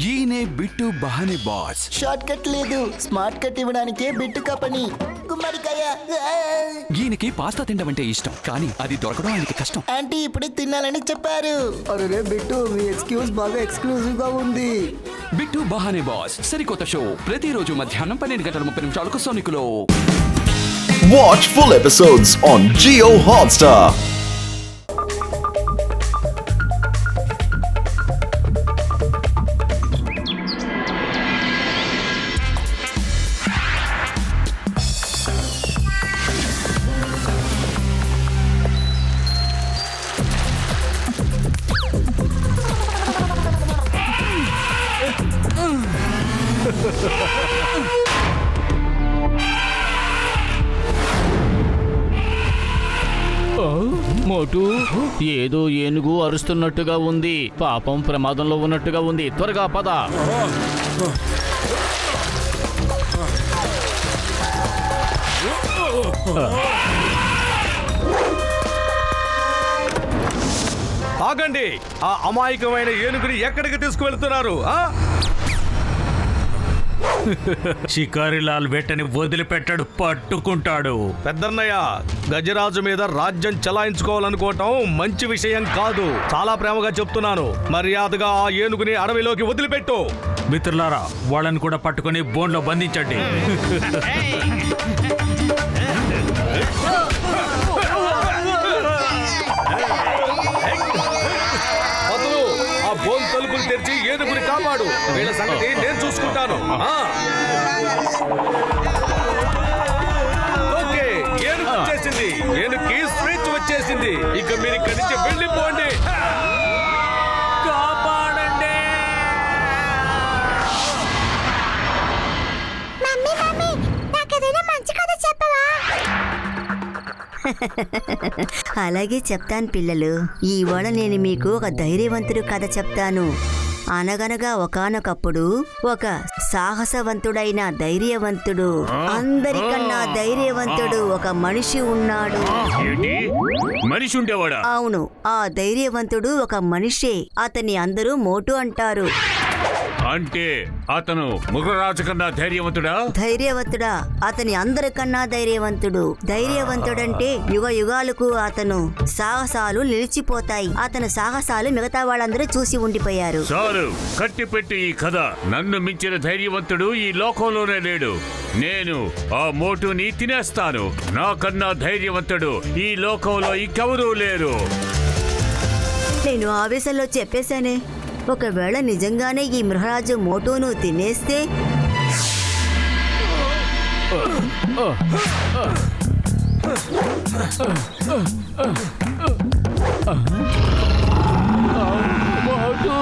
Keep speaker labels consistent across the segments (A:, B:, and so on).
A: ఈయనే bit బహానే boss.
B: Short cut లేదు, smart cut ఇవ్వడానికే బిట్టుకా పని. గుమ్మడికాయ.
A: ఈయనకి పాస్తా తినడం అంటే ఇష్టం, కానీ అది దొరకడం ఆయనకి కష్టం.
B: ఆంటీ ఇప్పుడే తినాలని చెప్పారు.
C: అరే బిట్టు, మీ ఎక్స్క్యూజ్ బాగా ఎక్స్క్లూజివ్ గా ఉంది.
A: బిట్టు బహానే బాస్ సరికొత్త షో ప్రతిరోజు మధ్యాహ్నం 12:30 సోనికులో.
D: Watch full episodes on Jio Hotstar.
E: మోటు, ఏదో ఏనుగు అరుస్తున్నట్టుగా ఉంది. పాపం ప్రమాదంలో ఉన్నట్టుగా ఉంది. త్వరగా పద.
F: ఆగండి! ఆ అమాయకమైన ఏనుగుని ఎక్కడికి తీసుకువెళ్తున్నారు?
G: షికారిలాల్ వేటని వదిలిపెట్టాడు, పట్టుకుంటాడు.
F: పెద్దన్నయ్య, గజరాజు మీద రాజ్యం చలాయించుకోవాలనుకోవటం మంచి విషయం కాదు. చాలా ప్రేమగా చెప్తున్నాను, మర్యాదగా ఆ ఏనుగుని అడవిలోకి వదిలిపెట్టు.
G: మిత్రులారా, వాళ్ళని కూడా పట్టుకుని బోన్లో బంధించండి.
F: అతను ఆ బోన్ తలుపులు తెరిచి ఏనుగుని కాపాడు. వీళ్ళ సంగతి నేను చూసుకుంటాను. ఓకే, ఏనుగు వచ్చేసింది. ఏనుగుకి స్విచ్ వచ్చేసింది. ఇక మీరు ఇక్కడి నుంచి వెళ్ళిపోండి.
G: కాపాడండి!
H: అలాగే చెప్తాను పిల్లలు. ఈవేళ నేను మీకు ఒక ధైర్యవంతుడు కథ చెప్తాను. అనగనగా ఒకానొకప్పుడు ఒక సాహసవంతుడైన ధైర్యవంతుడు, అందరికన్నా ధైర్యవంతుడు ఒక మనిషి ఉన్నాడు.
G: మనిషి ఉండేవాడా?
H: అవును, ఆ ధైర్యవంతుడు ఒక మనిషే. అతన్ని అందరూ మోటు అంటారు.
G: అంటే అతను మృగరాజు కన్నా ధైర్యవంతుడా?
H: ధైర్యవంతుడా? అతని అందరికన్నా ధైర్యవంతుడు. ధైర్యవంతుడంటే యుగ యుగాలకు అతను సాహసాలు నిలిచిపోతాయి. అతని సాహసాలు మిగతా వాళ్ళందరూ చూసి ఉండిపోయారు.
G: చాలు, కట్టిపెట్టి ఈ కథ. నన్ను మించిన ధైర్యవంతుడు ఈ లోకంలోనే లేడు. నేను ఆ మోటుని తినేస్తాను. నాకన్నా ధైర్యవంతుడు ఈ లోకంలో ఇంకెవరూ లేరు.
H: నేను ఆవేశంలో చెప్పేశానే. ఒకవేళ నిజంగానే ఈ మృగరాజు మోటును తినేస్తే?
E: మోటు,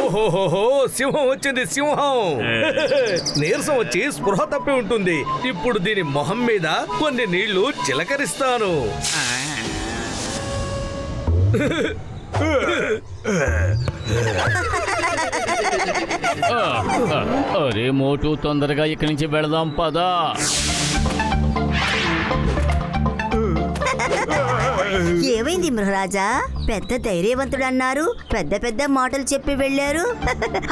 F: ఓహోహోహో, సింహం వచ్చింది, సింహం. నీరసం వచ్చి స్పృహ తప్పి ఉంటుంది. ఇప్పుడు దీని మొహం మీద కొన్ని నీళ్లు చిలకరిస్తాను.
E: అరే మోటు, తొందరగా ఇక్కడి నుంచి వెళదాం, పదా.
H: ఏమైంది మృగరాజా? పెద్ద ధైర్యవంతుడు అన్నారు, పెద్ద పెద్ద మాటలు చెప్పి వెళ్ళారు.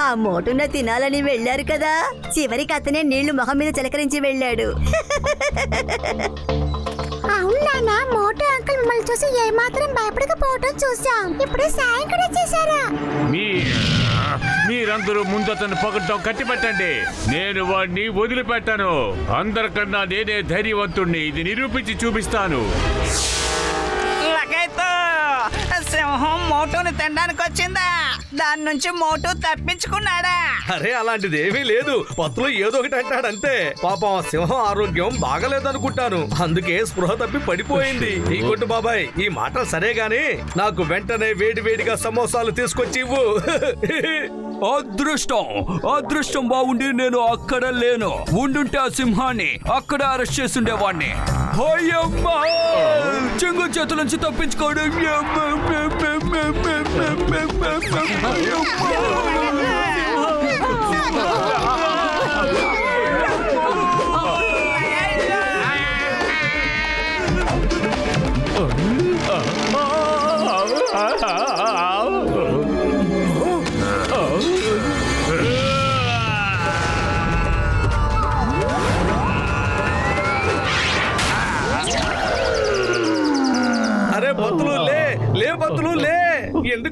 H: ఆ మోటున తినాలని వెళ్ళారు కదా, చివరికి అతనే నీళ్లు మొహం మీద చిలకరించి వెళ్ళాడు.
I: అవునా? మోటు అంకుల్ మిమ్మల్ని చూసి ఏమాత్రం భయపడకపోవటం చూసాం. ఇప్పుడు సాయం కూడా చేశారా?
G: మీరందరూ ముందు అతను పొగడ్డం కట్టిపెట్టండి. నేను వాడిని వదిలిపెట్టాను. అందరికన్నా నేనే ధైర్యవంతుణ్ణి. ఇది నిరూపించి చూపిస్తాను.
J: సింహం మోటుని తినడానికి వచ్చిందా? దాని నుంచి మోటు తప్పించుకున్నాడా?
F: అరే, అలాంటిది ఏమీ లేదు. పత్తులు ఏదో ఒకటి అంటాడంతే. పాపం ఆ సింహం ఆరోగ్యం బాగలేదనుకుంటాను, అందుకే స్పృహ తప్పి పడిపోయింది. ఈ కొట్టు బాబాయ్, ఈ మాట సరే గాని నాకు వెంటనే వేడి వేడిగా సమోసాలు తీసుకొచ్చి ఇవ్వు.
A: అదృష్టం బాగుండి నేను అక్కడ లేను. ఉండుంటే ఆ సింహాన్ని అక్కడ అరెస్ట్ చేసుండేవాడిని. చెంగు చేతుల నుంచి తప్పించుకోవడం.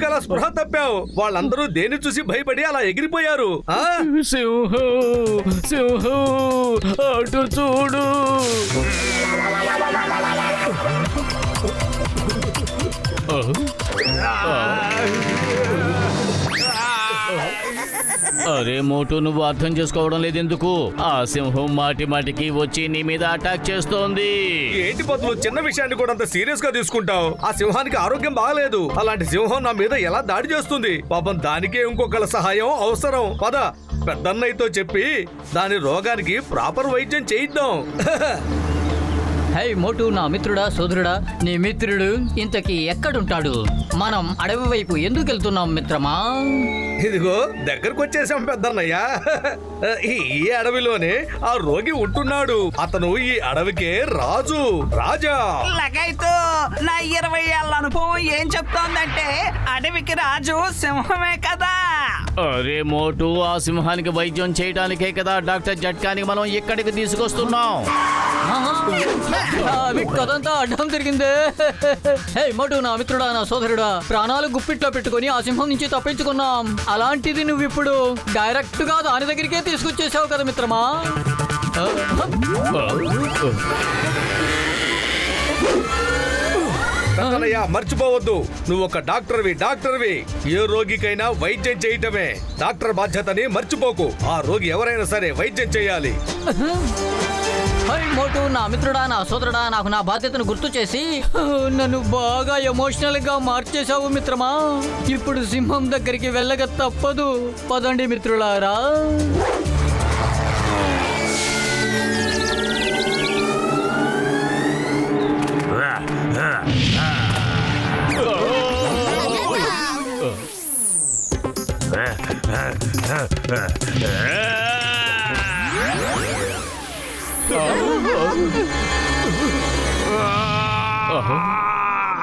F: ఎందుకు అలా స్పృహ తప్పావు? వాళ్ళందరూ దేన్ని చూసి భయపడి అలా ఎగిరిపోయారు.
E: సింహం సింహం అటు చూడు. అరే మోటు, నువ్వు అర్థం చేసుకోవడం లేదెందుకు? ఆ సింహం మాటి మాటికి వచ్చి నీ మీద అటాక్ చేస్తోంది.
F: ఏంటి పతులు, చిన్న విషయాన్ని కూడా అంత సీరియస్ గా తీసుకుంటావు? ఆ సింహానికి ఆరోగ్యం బాగలేదు. అలాంటి సింహం నా మీద ఎలా దాడి చేస్తుంది? పాపం దానికే ఇంకొకళ్ళ సహాయం అవసరం. పద, పెద్దన్నయ్యతో చెప్పి దాని రోగానికి ప్రాపర్ వైద్యం చేయిద్దాం.
K: హై మోటు, నా మిత్రుడా, సోదరుడా, నీ మిత్రుడు ఇంతకీ ఎక్కడుంటాడు? మనం అడవి వైపు ఎందుకు వెళ్తున్నాం మిత్రమా?
F: ఇదిగో దగ్గరకు వచ్చేసాం పెద్దన్నయ్య. ఈ అడవిలోనే ఆ రోగి ఉంటున్నాడు. అతను ఈ అడవికే రాజా.
J: లగైతూ నా 20 ఏళ్ళ అనుభవం ఏం చెప్తోందంటే అడవికి రాజు సింహమే కదా.
E: అరే మోటు, ఆ సింహానికి వైద్యం చేయడానికే కదా డాక్టర్ జట్కాని మనం ఇక్కడికి తీసుకొస్తున్నాం.
K: కదంతా అడ్డం తిరిగిందే. హే మోటు, నా మిత్రుడా, నా సోదరుడా, ప్రాణాలు గుప్పిట్లో పెట్టుకుని ఆ సింహం నుంచి తప్పించుకున్నాం. అలాంటిది నువ్వు ఇప్పుడు డైరెక్ట్ గా దాని దగ్గరికే తీసుకొచ్చేసావు కదా మిత్రమా.
F: పెద్దన్నయ్య, మర్చిపోవద్దు, నువ్వు ఒక డాక్టర్వి. ఏ రోగికైనా వైద్యం చేయటమే డాక్టర్ బాధ్యతని మర్చిపోకు. ఆ రోగి ఎవరైనా సరే వైద్యం చేయాలి.
K: హై మోటు, నా మిత్రుడా, నా సోదరుడా, నాకు నా బాధ్యతను గుర్తు చేసి నన్ను బాగా ఎమోషనల్ గా మార్చేశావు మిత్రమా. ఇప్పుడు సింహం దగ్గరికి వెళ్ళక తప్పదు. పదండి మిత్రులారా.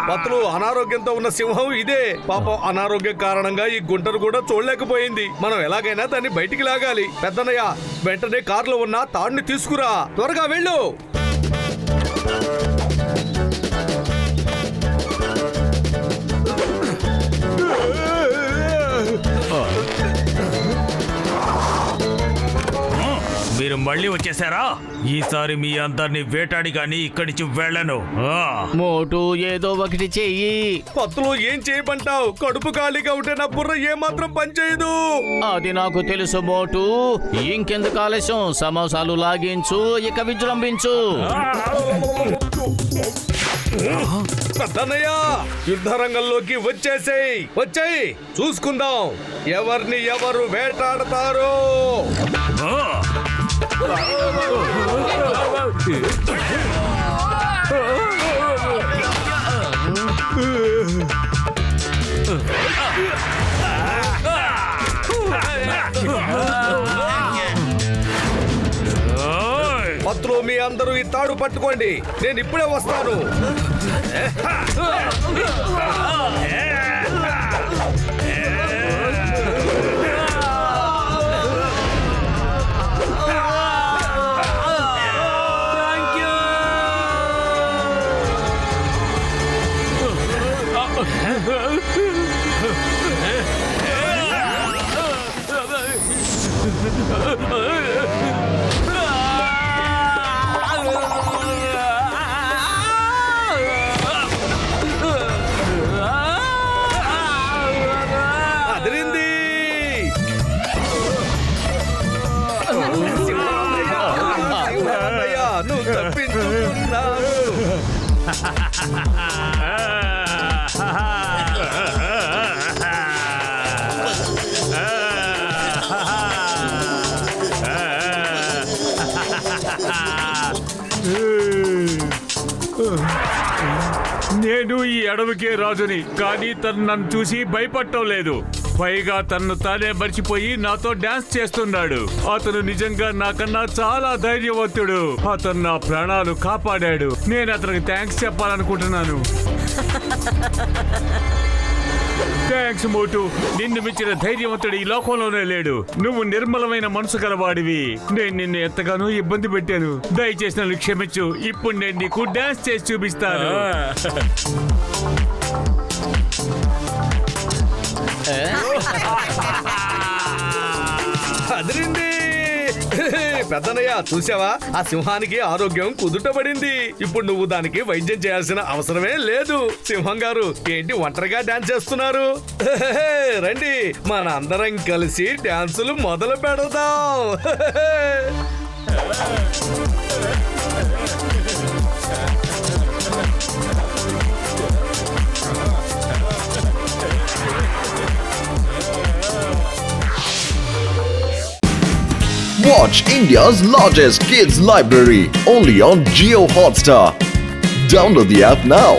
F: పతులు, అనారోగ్యంతో ఉన్న సింహం ఇదే. పాపం అనారోగ్యం కారణంగా ఈ గుంటను కూడా చూడలేకపోయింది. మనం ఎలాగైనా దాన్ని బయటికి లాగాలి. పెద్దన్నయ్య, వెంటనే కారులో ఉన్న తాడుని తీసుకురా. త్వరగా వెళ్ళు.
G: మీరు మళ్ళీ వచ్చేసారా? ఈసారి మీ అందరిని వేటాడి గాని ఇక్కడి నుంచి వెళ్ళను.
E: మోటు, ఏదో ఒకటి చెయ్యి.
F: పత్తులు, ఏం చేయమంటావు? కడుపు ఖాళీగా ఉంటే నా బుర్ర ఏమాత్రం పనిచేయదు.
E: అది నాకు తెలుసు మోటు. ఇంకెందుకు ఆలస్యం? సమోసాలు లాగించు, ఇక విజృంభించు.
F: పెద్దన్నయ్య, యుద్ధరంగంలోకి వచ్చేయ్. చూసుకుందాం ఎవరిని ఎవరు వేటాడతారో. పత్రులు, మీ అందరూ ఈ తాడు పట్టుకోండి. నేను ఇప్పుడే వస్తాను. అదిరింది. నువ్వు తప్పించుకున్నావు.
G: నేను ఈ అడవికే రాజుని, కానీ తను నన్ను చూసి భయపడటం లేదు. పైగా తను తానే మర్చిపోయి నాతో డాన్స్ చేస్తున్నాడు. అతను నిజంగా నాకన్నా చాలా ధైర్యవంతుడు. అతను నా ప్రాణాలు కాపాడాడు. నేను అతనికి థ్యాంక్స్ చెప్పాలనుకుంటున్నాను. థ్యాంక్స్ మోటు. నిన్ను మించిన ధైర్యవంతుడు ఈ లోకంలోనే లేడు. నువ్వు నిర్మలమైన మనసు గలవాడివి. నేను నిన్ను ఎంతగానో ఇబ్బంది పెట్టాను. దయచేసి నన్ను క్షమించు. ఇప్పుడు నేను నీకు డాన్స్ చేసి చూపిస్తాను.
F: అదిరింది. పెద్దనయ్య చూసావా, ఆ సింహానికి ఆరోగ్యం కుదుటపడింది. ఇప్పుడు నువ్వు దానికి వైద్యం చేయాల్సిన అవసరమే లేదు. సింహం గారు ఏంటి ఒంటరిగా డాన్స్ చేస్తున్నారు? రండి మన అందరం కలిసి డాన్సులు మొదలు పెడదాం.
D: Watch India's largest kids library only on Jio Hotstar. Download the app now.